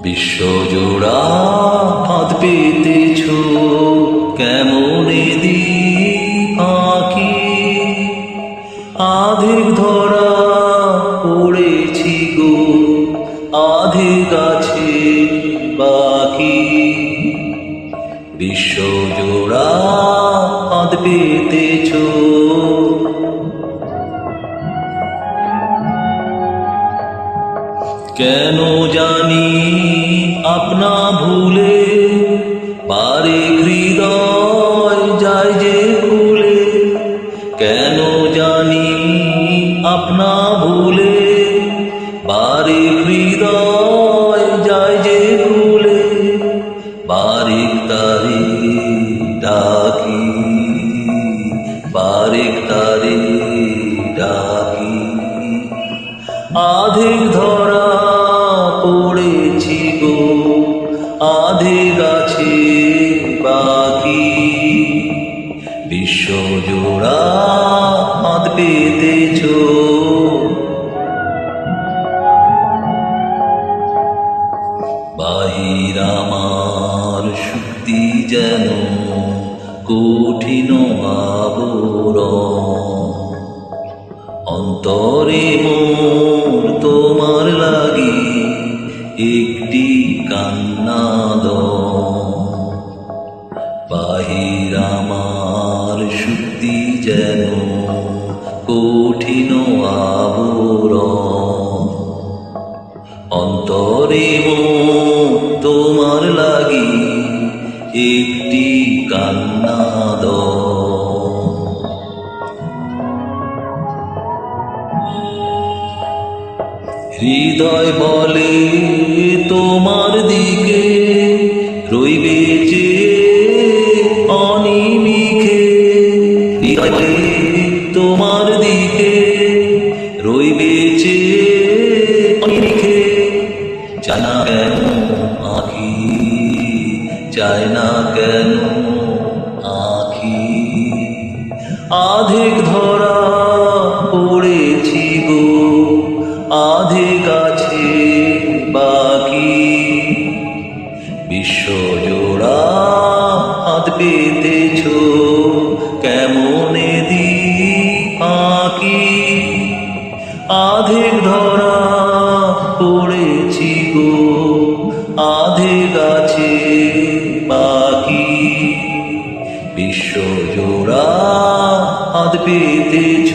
বিশ্বজোড়া ফাঁদ পেতেছ কেমনে আঁকি, আধেক ধরা পড়েছি গো আধেক আছে বাকি। বিশ্বজোড়া ফাঁদ পেতেছ কেন জানি আপনা ভুলে বারে হৃদয় যায় যে ভুলে। কেন জানি আপনা ভুলে বারে হৃদয় যায় যে ভুলে। বারেক তারে ডাকি, বারেক তারে ডাকি, আধেক ধরা পড়েছি গো আধেক আছে বাকি। বিশ্বজোড়া ফাঁদ পেতেছ বাহির আমার শক্তি যেন কঠিন আবরণ। অন্তরে মোর তোমার লাগি একটি কান্নাদ। বাহির আমার শক্তি যেন কঠিন আবরণ। অন্তরে মোর তোমার লাগি একটি কান্নাদ। হৃদয় বলে তোমার দিকে রইবে যে অনিমিখে। হৃদয় বলে তোমার দিকে রইবে যে অনিমিখে। চায় না কেন আঁখি, চায় না কেন আঁখি, আধেক ধরা পড়েছি গো আধেক আছে বাকি। বিশ্বজোড়া ফাঁদ পেতেছ কেমনে আঁকি, আধেক ধরা পড়েছি গো আধেক আছে বাকি। বিশ্বজোড়া ফাঁদ পেতেছ